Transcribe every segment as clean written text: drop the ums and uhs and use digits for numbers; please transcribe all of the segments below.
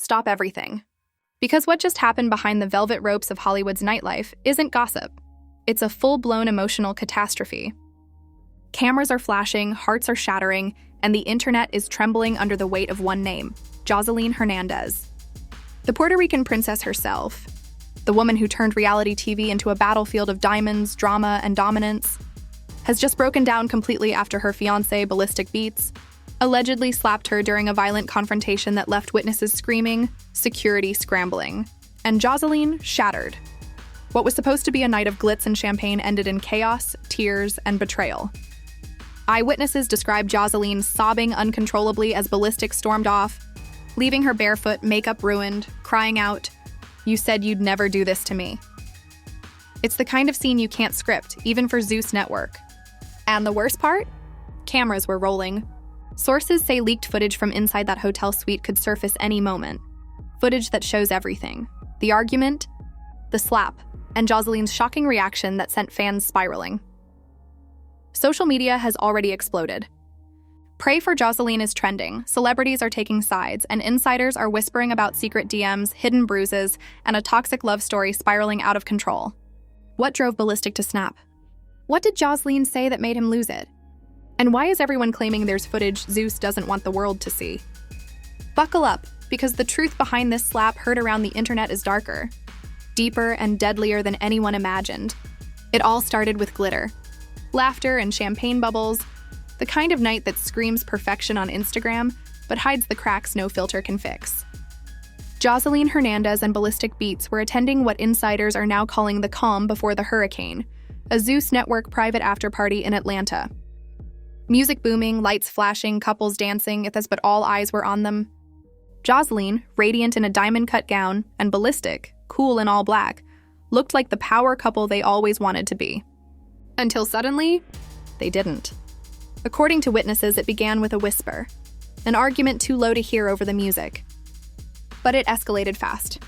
stop everything. Because what just happened behind the velvet ropes of Hollywood's nightlife isn't gossip. It's a full-blown emotional catastrophe. Cameras are flashing, hearts are shattering, and the internet is trembling under the weight of one name, Joseline Hernandez. The Puerto Rican princess herself, the woman who turned reality TV into a battlefield of diamonds, drama, and dominance, has just broken down completely after her fiancé, Ballistic Beats, allegedly slapped her during a violent confrontation that left witnesses screaming, security scrambling, and Joseline shattered. What was supposed to be a night of glitz and champagne ended in chaos, tears, and betrayal. Eyewitnesses described Joseline sobbing uncontrollably as Ballistic stormed off, leaving her barefoot, makeup ruined, crying out, "You said you'd never do this to me." It's the kind of scene you can't script, even for Zeus Network. And the worst part? Cameras were rolling. Sources say leaked footage from inside that hotel suite could surface any moment. Footage that shows everything. The argument, the slap, and Joseline's shocking reaction that sent fans spiraling. Social media has already exploded. Pray for Joseline is trending, celebrities are taking sides, and insiders are whispering about secret DMs, hidden bruises, and a toxic love story spiraling out of control. What drove Ballistic to snap? What did Joseline say that made him lose it? And why is everyone claiming there's footage Zeus doesn't want the world to see? Buckle up, because the truth behind this slap heard around the internet is darker, deeper and deadlier than anyone imagined. It all started with glitter, laughter and champagne bubbles, the kind of night that screams perfection on Instagram, but hides the cracks no filter can fix. Joseline Hernandez and Ballistic Beats were attending what insiders are now calling the calm before the hurricane, a Zeus Network private after-party in Atlanta. Music booming, lights flashing, couples dancing, but all eyes were on them. Joseline, radiant in a diamond-cut gown, and Ballistic, cool in all black, looked like the power couple they always wanted to be. Until suddenly, they didn't. According to witnesses, it began with a whisper, an argument too low to hear over the music. But it escalated fast.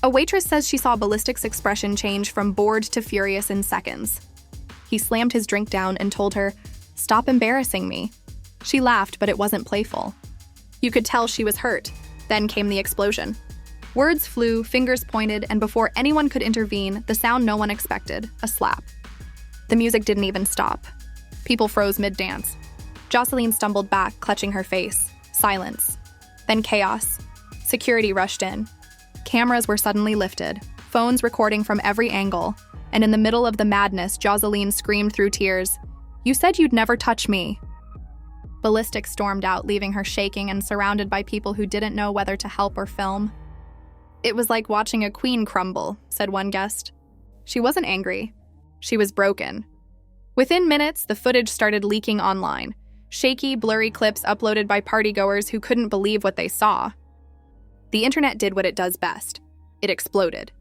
A waitress says she saw Ballistic's expression change from bored to furious in seconds. He slammed his drink down and told her, "Stop embarrassing me." She laughed, but it wasn't playful. You could tell she was hurt. Then came the explosion. Words flew, fingers pointed, and before anyone could intervene, the sound no one expected, a slap. The music didn't even stop. People froze mid-dance. Joseline stumbled back, clutching her face. Silence. Then chaos. Security rushed in. Cameras were suddenly lifted, phones recording from every angle, and in the middle of the madness, Joseline screamed through tears, "You said you'd never touch me." Ballistic stormed out, leaving her shaking and surrounded by people who didn't know whether to help or film. "It was like watching a queen crumble," said one guest. She wasn't angry. She was broken. Within minutes, the footage started leaking online. Shaky, blurry clips uploaded by partygoers who couldn't believe what they saw. The internet did what it does best. It exploded.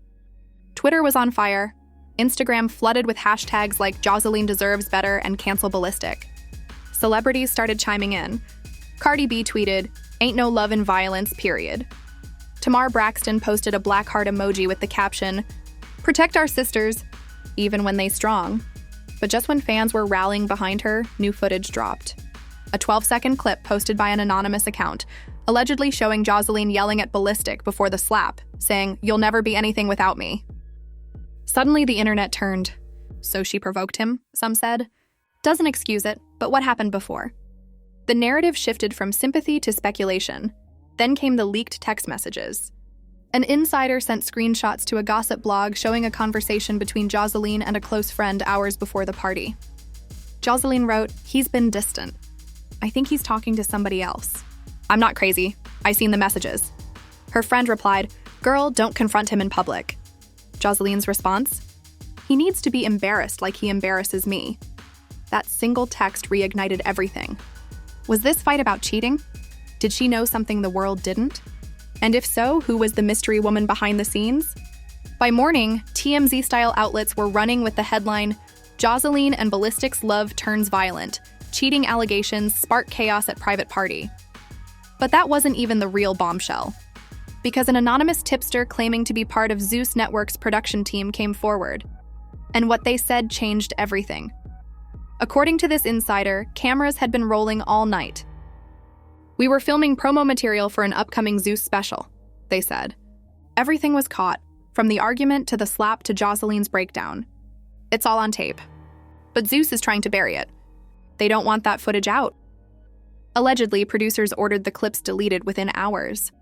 Twitter was on fire. Instagram flooded with hashtags like Joseline deserves better and cancel Ballistic. Celebrities started chiming in. Cardi B tweeted, "Ain't no love in violence, period." Tamar Braxton posted a black heart emoji with the caption, "Protect our sisters, even when they strong." But just when fans were rallying behind her, new footage dropped. A 12-second clip posted by an anonymous account, allegedly showing Joseline yelling at Ballistic before the slap, saying, "You'll never be anything without me." Suddenly the internet turned. So she provoked him, some said. Doesn't excuse it, but what happened before? The narrative shifted from sympathy to speculation. Then came the leaked text messages. An insider sent screenshots to a gossip blog showing a conversation between Joseline and a close friend hours before the party. Joseline wrote, "He's been distant. I think he's talking to somebody else. I'm not crazy. I seen the messages." Her friend replied, "Girl, don't confront him in public." Joseline's response? "He needs to be embarrassed like he embarrasses me." That single text reignited everything. Was this fight about cheating? Did she know something the world didn't? And if so, who was the mystery woman behind the scenes? By morning, TMZ-style outlets were running with the headline, "Joseline and Ballistic's love turns violent. Cheating allegations spark chaos at private party." But that wasn't even the real bombshell. Because an anonymous tipster claiming to be part of Zeus Network's production team came forward. And what they said changed everything. According to this insider, cameras had been rolling all night. "We were filming promo material for an upcoming Zeus special. they said. Everything was caught, from the argument to the slap to Joseline's breakdown. It's all on tape. But Zeus is trying to bury it. They don't want that footage out. Allegedly, producers ordered the clips deleted within hours.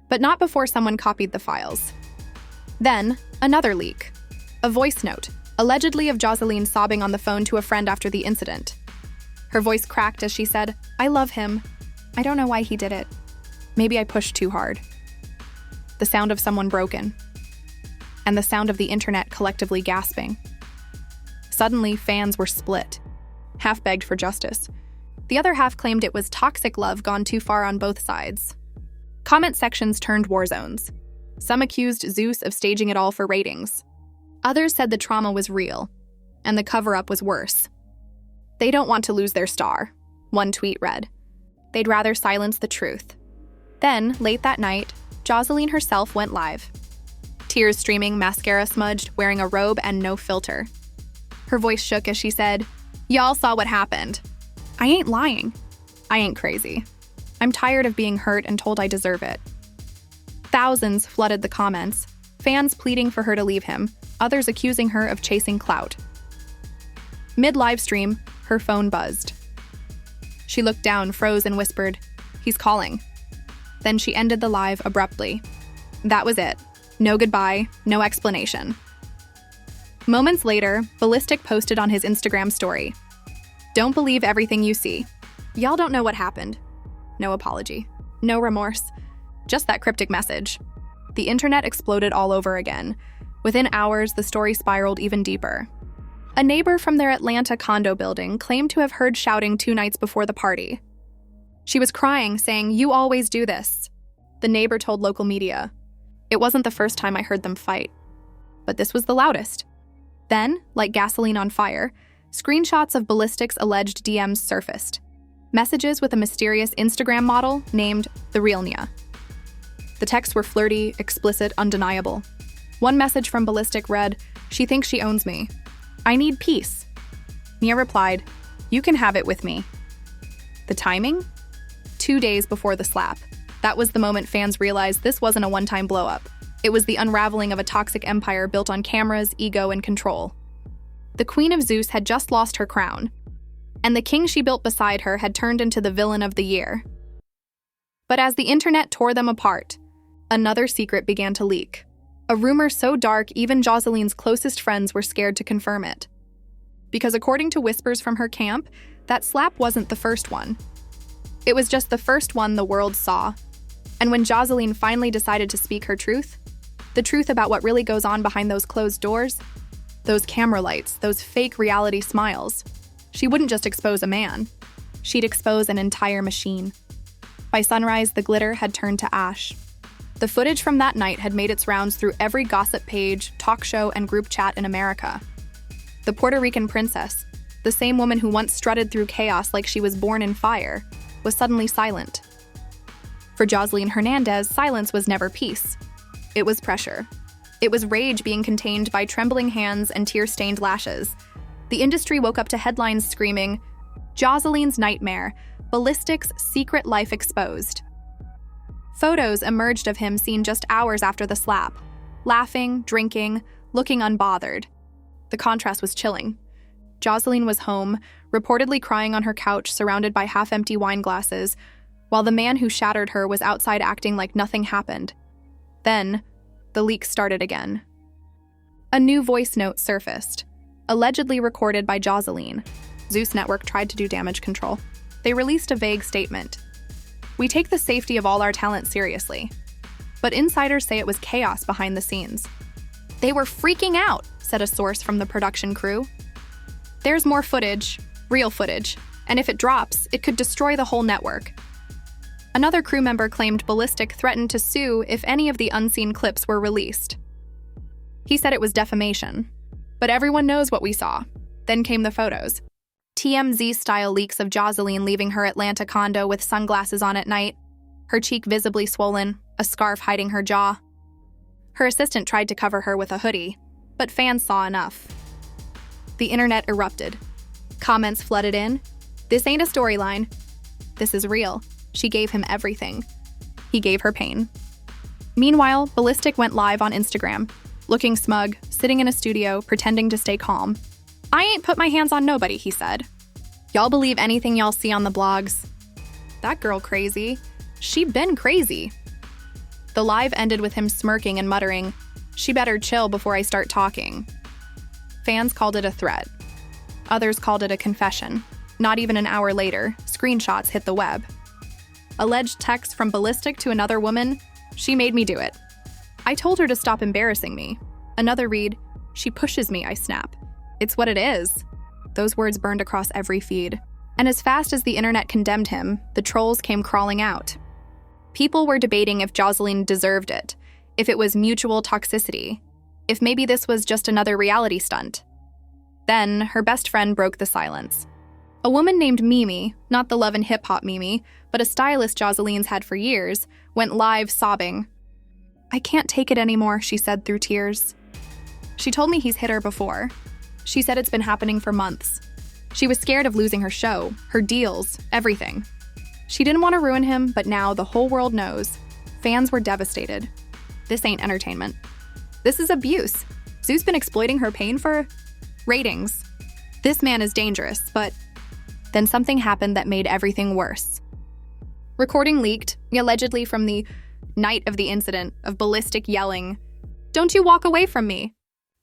But not before someone copied the files. Then, another leak. A voice note, allegedly of Joseline sobbing on the phone to a friend after the incident. Her voice cracked as she said, "I love him. I don't know why he did it. Maybe I pushed too hard." The sound of someone broken. And the sound of the internet collectively gasping. Suddenly, fans were split. Half begged for justice. The other half claimed it was toxic love gone too far on both sides. Comment sections turned war zones. Some accused Zeus of staging it all for ratings. Others said the trauma was real, and the cover-up was worse. They don't want to lose their star, one tweet read. They'd rather silence the truth. Then, late that night, Joseline herself went live. Tears streaming, mascara smudged, wearing a robe and no filter. Her voice shook as she said, "Y'all saw what happened. I ain't lying. I ain't crazy. I'm tired of being hurt and told I deserve it." Thousands flooded the comments, fans pleading for her to leave him, others accusing her of chasing clout. Mid-livestream, her phone buzzed. She looked down, froze, and whispered, "He's calling." Then she ended the live abruptly. That was it. No goodbye, no explanation. Moments later, Ballistic posted on his Instagram story, "Don't believe everything you see. Y'all don't know what happened." No apology. No remorse. Just that cryptic message. The internet exploded all over again. Within hours, the story spiraled even deeper. A neighbor from their Atlanta condo building claimed to have heard shouting 2 nights before the party. She was crying, saying, "You always do this." The neighbor told local media, "It wasn't the first time I heard them fight, but this was the loudest." Then, like gasoline on fire, screenshots of Ballistic's alleged DMs surfaced. Messages with a mysterious Instagram model named The Real Nia. The texts were flirty, explicit, undeniable. One message from Ballistic read, "She thinks she owns me. I need peace." Nia replied, "You can have it with me." The timing? 2 days before the slap. That was the moment fans realized this wasn't a one-time blow-up. It was the unraveling of a toxic empire built on cameras, ego, and control. The Queen of Zeus had just lost her crown, and the king she built beside her had turned into the villain of the year. But as the internet tore them apart, another secret began to leak. A rumor so dark even Joseline's closest friends were scared to confirm it. Because according to whispers from her camp, that slap wasn't the first one. It was just the first one the world saw. And when Joseline finally decided to speak her truth, the truth about what really goes on behind those closed doors, those camera lights, those fake reality smiles, she wouldn't just expose a man. She'd expose an entire machine. By sunrise, the glitter had turned to ash. The footage from that night had made its rounds through every gossip page, talk show, and group chat in America. The Puerto Rican princess, the same woman who once strutted through chaos like she was born in fire, was suddenly silent. For Joseline Hernandez, silence was never peace. It was pressure. It was rage being contained by trembling hands and tear-stained lashes. The industry woke up to headlines screaming, "Joseline's nightmare, Ballistic's secret life exposed." Photos emerged of him seen just hours after the slap, laughing, drinking, looking unbothered. The contrast was chilling. Joseline was home, reportedly crying on her couch surrounded by half-empty wine glasses, while the man who shattered her was outside acting like nothing happened. Then, the leaks started again. A new voice note surfaced, allegedly recorded by Joseline. Zeus Network tried to do damage control. They released a vague statement. "We take the safety of all our talent seriously." But insiders say it was chaos behind the scenes. "They were freaking out," said a source from the production crew. "There's more footage, real footage, and if it drops, it could destroy the whole network." Another crew member claimed Ballistic threatened to sue if any of the unseen clips were released. He said it was defamation. But everyone knows what we saw. Then came the photos. TMZ-style leaks of Joseline leaving her Atlanta condo with sunglasses on at night, her cheek visibly swollen, a scarf hiding her jaw. Her assistant tried to cover her with a hoodie, but fans saw enough. The internet erupted. Comments flooded in. "This ain't a storyline. This is real. She gave him everything. He gave her pain." Meanwhile, Ballistic went live on Instagram, looking smug, sitting in a studio, pretending to stay calm. "I ain't put my hands on nobody," he said. "Y'all believe anything y'all see on the blogs." That girl crazy. She been crazy. The live ended with him smirking and muttering, "She better chill before I start talking." Fans called it a threat. Others called it a confession. Not even an hour later, screenshots hit the web. Alleged text from Ballistic to another woman, "She made me do it. I told her to stop embarrassing me." Another read, "She pushes me, I snap. It's what it is." Those words burned across every feed. And as fast as the internet condemned him, the trolls came crawling out. People were debating if Joseline deserved it, if it was mutual toxicity, if maybe this was just another reality stunt. Then, her best friend broke the silence. A woman named Mimi, not the Love and Hip Hop Mimi, but a stylist Joseline's had for years, went live sobbing. "I can't take it anymore," she said through tears. She told me he's hit her before. She said it's been happening for months. She was scared of losing her show, her deals, everything. She didn't want to ruin him, but now the whole world knows. Fans were devastated. This ain't entertainment. This is abuse. Zeus been exploiting her pain for ratings. This man is dangerous, but then something happened that made everything worse. Recording leaked, allegedly from the night of the incident, of Ballistic yelling, "Don't you walk away from me,"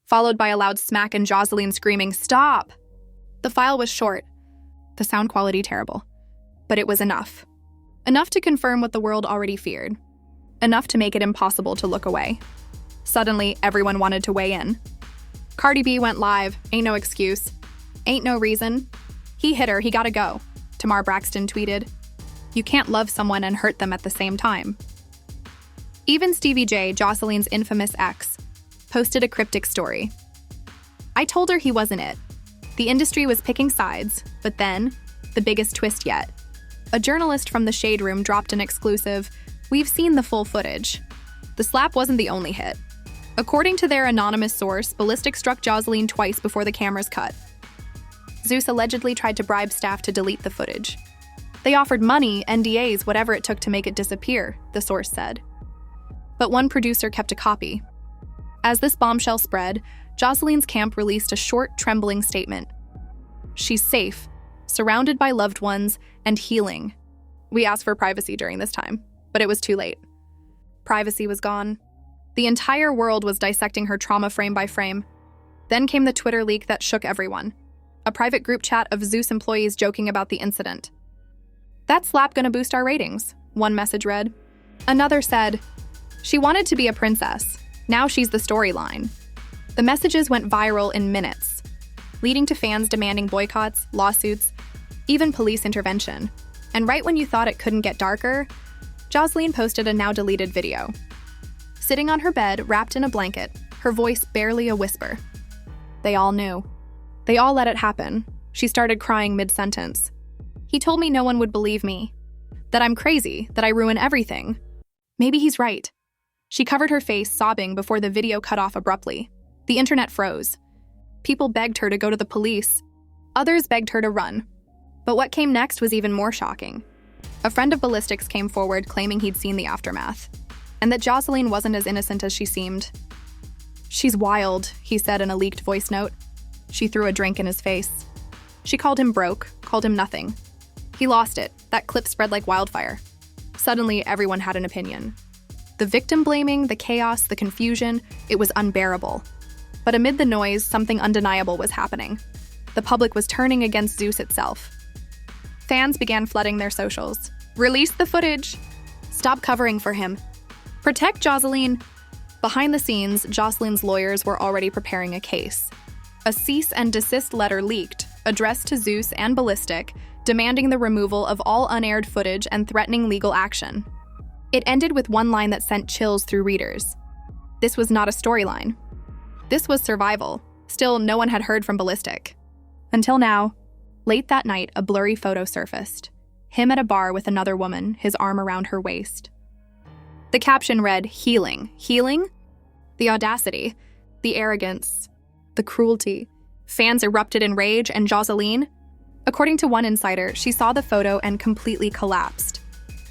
followed by a loud smack and Joseline screaming, "Stop!" The file was short, the sound quality terrible, but it was enough. Enough to confirm what the world already feared. Enough to make it impossible to look away. Suddenly, everyone wanted to weigh in. Cardi B went live, "Ain't no excuse. Ain't no reason. He hit her, he gotta go." Tamar Braxton tweeted, "You can't love someone and hurt them at the same time." Even Stevie J, Joseline's infamous ex, posted a cryptic story. "I told her he wasn't it. The industry was picking sides, but then, the biggest twist yet. A journalist from the Shade Room dropped an exclusive, 'We've seen the full footage.' The slap wasn't the only hit. According to their anonymous source, Ballistic struck Joseline twice before the cameras cut. Zeus allegedly tried to bribe staff to delete the footage. They offered money, NDAs, whatever it took to make it disappear, the source said. But one producer kept a copy. As this bombshell spread, Joseline's camp released a short, trembling statement. "She's safe, surrounded by loved ones, and healing." We asked for privacy during this time, but it was too late. Privacy was gone. The entire world was dissecting her trauma frame by frame. Then came the Twitter leak that shook everyone. A private group chat of Zeus employees joking about the incident. "That slap gonna boost our ratings," one message read. Another said, "She wanted to be a princess. Now she's the storyline." The messages went viral in minutes, leading to fans demanding boycotts, lawsuits, even police intervention. And right when you thought it couldn't get darker, Joseline posted a now-deleted video. Sitting on her bed, wrapped in a blanket, her voice barely a whisper. They all knew. They all let it happen. She started crying mid-sentence. "He told me no one would believe me, that I'm crazy, that I ruin everything. Maybe he's right." She covered her face, sobbing, before the video cut off abruptly. The internet froze. People begged her to go to the police. Others begged her to run. But what came next was even more shocking. A friend of Ballistic's came forward claiming he'd seen the aftermath, and that Joseline wasn't as innocent as she seemed. "She's wild," he said in a leaked voice note. She threw a drink in his face. She called him broke, called him nothing. He lost it. That clip spread like wildfire. Suddenly, everyone had an opinion. The victim blaming, the chaos, the confusion, it was unbearable. But amid the noise, something undeniable was happening. The public was turning against Zeus itself. Fans began flooding their socials. "Release the footage! Stop covering for him! Protect Joseline!" Behind the scenes, Joseline's lawyers were already preparing a case. A cease and desist letter leaked, addressed to Zeus and Ballistic, demanding the removal of all unaired footage and threatening legal action. It ended with one line that sent chills through readers. This was not a storyline. This was survival. Still, no one had heard from Ballistic. Until now. Late that night, a blurry photo surfaced. Him at a bar with another woman, his arm around her waist. The caption read, "Healing." Healing? The audacity, the arrogance, the cruelty. Fans erupted in rage, and Joseline? According to one insider, she saw the photo and completely collapsed.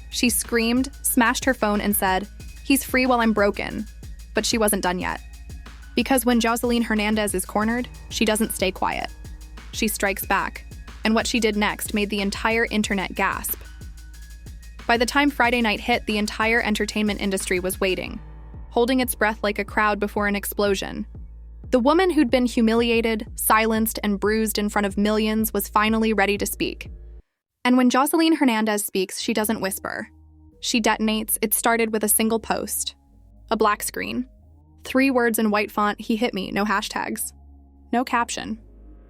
She screamed, smashed her phone, and said, He's free while I'm broken. But she wasn't done yet. Because when Joseline Hernandez is cornered, she doesn't stay quiet. She strikes back, and what she did next made the entire internet gasp. By the time Friday night hit, the entire entertainment industry was waiting, holding its breath like a crowd before an explosion. The woman who'd been humiliated, silenced, and bruised in front of millions was finally ready to speak. And when Joseline Hernandez speaks, she doesn't whisper. She detonates. It started with a single post. A black screen. 3 words in white font, "He hit me," no hashtags. No caption.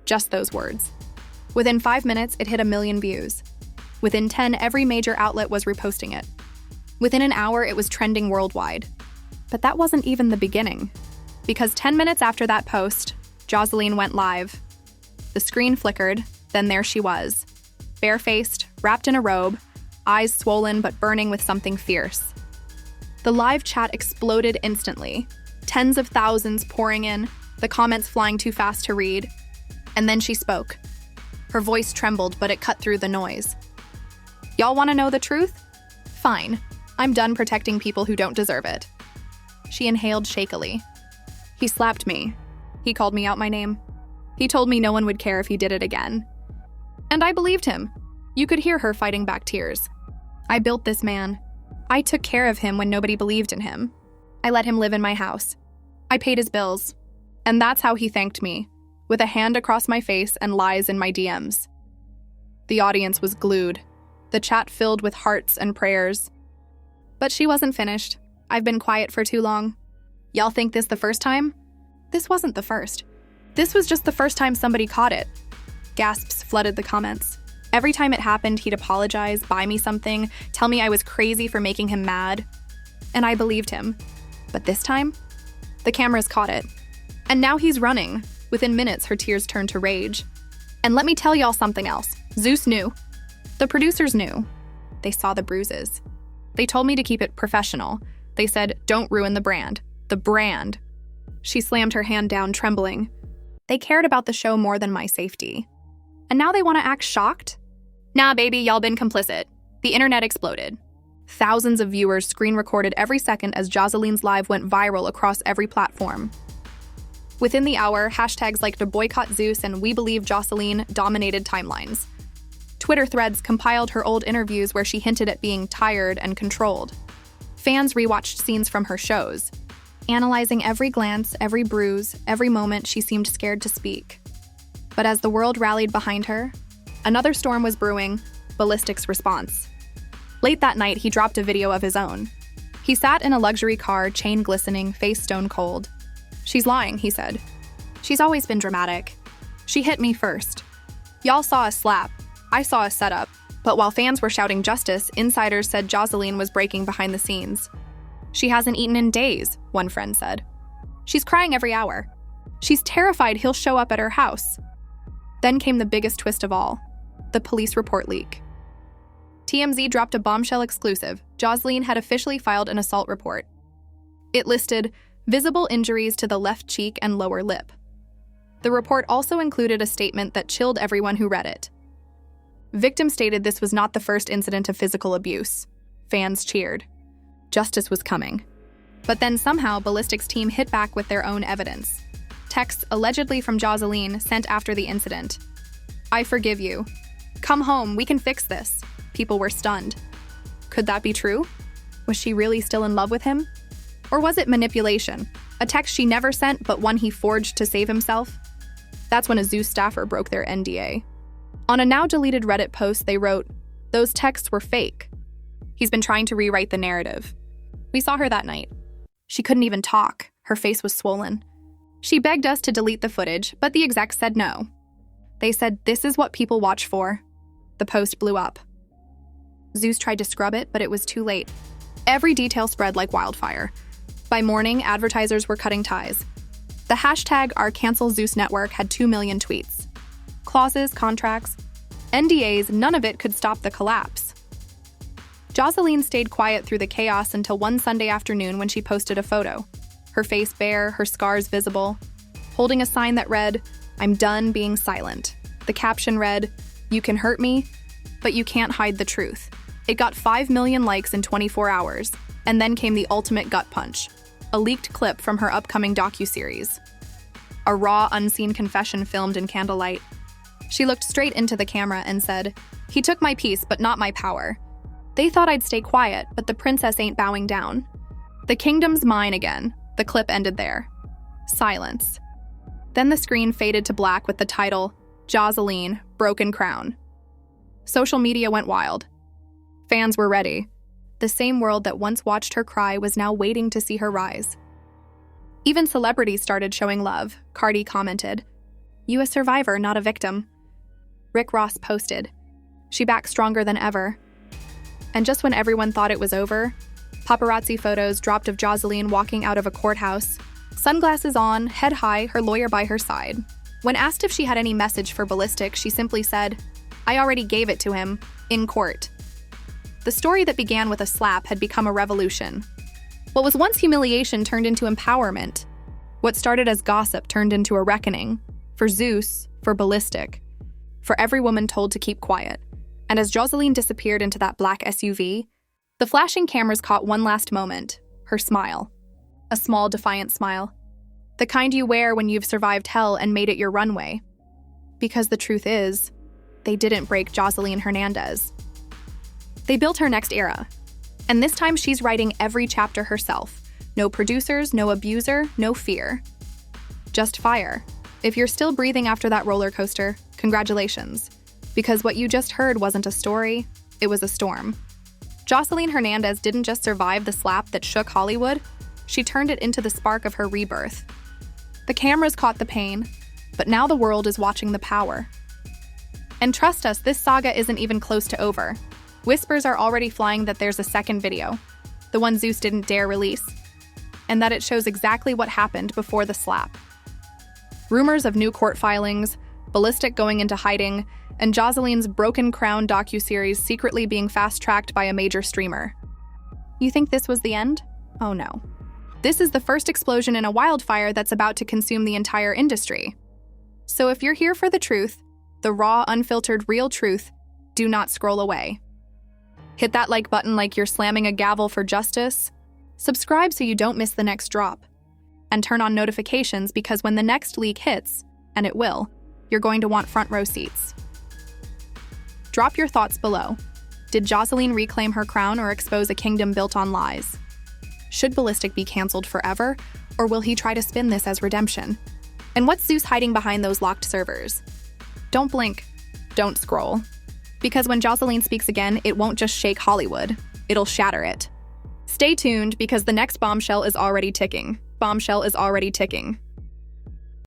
Just those words. Within 5 minutes, it hit 1 million views. Within 10, every major outlet was reposting it. Within an hour, it was trending worldwide. But that wasn't even the beginning. Because 10 minutes after that post, Joseline went live. The screen flickered, then there she was. Barefaced, wrapped in a robe, eyes swollen but burning with something fierce. The live chat exploded instantly. Tens of thousands pouring in, the comments flying too fast to read. And then she spoke. Her voice trembled, but it cut through the noise. Y'all want to know the truth? Fine. I'm done protecting people who don't deserve it. She inhaled shakily. He slapped me. He called me out my name. He told me no one would care if he did it again. And I believed him. You could hear her fighting back tears. I built this man. I took care of him when nobody believed in him. I let him live in my house. I paid his bills. And that's how he thanked me, with a hand across my face and lies in my DMs. The audience was glued, the chat filled with hearts and prayers. But she wasn't finished. I've been quiet for too long. Y'all think this the first time? This wasn't the first. This was just the first time somebody caught it. Gasps flooded the comments. Every time it happened, he'd apologize, buy me something, tell me I was crazy for making him mad. And I believed him. But this time, the cameras caught it. And now he's running. Within minutes, her tears turned to rage. And let me tell y'all something else. Zeus knew. The producers knew. They saw the bruises. They told me to keep it professional. They said, don't ruin the brand. The brand. She slammed her hand down, trembling. They cared about the show more than my safety. And now they want to act shocked? Nah, baby, y'all been complicit. The internet exploded. Thousands of viewers screen-recorded every second as Joseline's live went viral across every platform. Within the hour, hashtags like "to boycott Zeus" and "we believe Joseline" dominated timelines. Twitter threads compiled her old interviews where she hinted at being tired and controlled. Fans rewatched scenes from her shows. Analyzing every glance, every bruise, every moment, she seemed scared to speak. But as the world rallied behind her, another storm was brewing, Ballistic's response. Late that night, he dropped a video of his own. He sat in a luxury car, chain glistening, face stone cold. She's lying, he said. She's always been dramatic. She hit me first. Y'all saw a slap. I saw a setup. But while fans were shouting justice, insiders said Joseline was breaking behind the scenes. She hasn't eaten in days, one friend said. She's crying every hour. She's terrified he'll show up at her house. Then came the biggest twist of all, the police report leak. TMZ dropped a bombshell exclusive. Joseline had officially filed an assault report. It listed visible injuries to the left cheek and lower lip. The report also included a statement that chilled everyone who read it. Victim stated this was not the first incident of physical abuse. Fans cheered. Justice was coming. But then somehow Ballistic's team hit back with their own evidence. Texts allegedly from Joseline sent after the incident. I forgive you. Come home, we can fix this. People were stunned. Could that be true? Was she really still in love with him? Or was it manipulation? A text she never sent, but one he forged to save himself? That's when a Zeus staffer broke their NDA. On a now-deleted Reddit post, they wrote, "Those texts were fake. He's been trying to rewrite the narrative. We saw her that night. She couldn't even talk. Her face was swollen. She begged us to delete the footage, but the execs said no. They said, this is what people watch for." The post blew up. Zeus tried to scrub it, but it was too late. Every detail spread like wildfire. By morning, advertisers were cutting ties. The hashtag #OurCancelZeusNetwork had 2 million tweets. Clauses, contracts, NDAs, none of it could stop the collapse. Joseline stayed quiet through the chaos until one Sunday afternoon when she posted a photo. Her face bare, her scars visible, holding a sign that read, "I'm done being silent." The caption read, "You can hurt me, but you can't hide the truth." It got 5 million likes in 24 hours. And then came the ultimate gut punch, a leaked clip from her upcoming docuseries. A raw, unseen confession filmed in candlelight. She looked straight into the camera and said, "He took my peace, but not my power. They thought I'd stay quiet, but the princess ain't bowing down. The kingdom's mine again." The clip ended there. Silence. Then the screen faded to black with the title, Joseline, Broken Crown. Social media went wild. Fans were ready. The same world that once watched her cry was now waiting to see her rise. Even celebrities started showing love. Cardi commented, "You a survivor, not a victim." Rick Ross posted, "She back stronger than ever." And just when everyone thought it was over, paparazzi photos dropped of Joseline walking out of a courthouse, sunglasses on, head high, her lawyer by her side. When asked if she had any message for Ballistic, she simply said, "I already gave it to him, in court." The story that began with a slap had become a revolution. What was once humiliation turned into empowerment. What started as gossip turned into a reckoning. For Zeus, for Ballistic, for every woman told to keep quiet. And as Joseline disappeared into that black SUV, the flashing cameras caught one last moment, her smile. A small, defiant smile. The kind you wear when you've survived hell and made it your runway. Because the truth is, they didn't break Joseline Hernandez. They built her next era. And this time she's writing every chapter herself. No producers, no abuser, no fear. Just fire. If you're still breathing after that roller coaster, congratulations. Because what you just heard wasn't a story, it was a storm. Joseline Hernandez didn't just survive the slap that shook Hollywood, she turned it into the spark of her rebirth. The cameras caught the pain, but now the world is watching the power. And trust us, this saga isn't even close to over. Whispers are already flying that there's a second video, the one Zeus didn't dare release, and that it shows exactly what happened before the slap. Rumors of new court filings, Ballistic going into hiding, and Joseline's Broken Crown docuseries secretly being fast-tracked by a major streamer. You think this was the end? Oh no. This is the first explosion in a wildfire that's about to consume the entire industry. So if you're here for the truth, the raw, unfiltered, real truth, do not scroll away. Hit that like button like you're slamming a gavel for justice. Subscribe so you don't miss the next drop. And turn on notifications because when the next leak hits, and it will, you're going to want front row seats. Drop your thoughts below. Did Joseline reclaim her crown or expose a kingdom built on lies? Should Ballistic be canceled forever, or will he try to spin this as redemption? And what's Zeus hiding behind those locked servers? Don't blink. Don't scroll. Because when Joseline speaks again, it won't just shake Hollywood, it'll shatter it. Stay tuned because the next bombshell is already ticking. Bombshell is already ticking.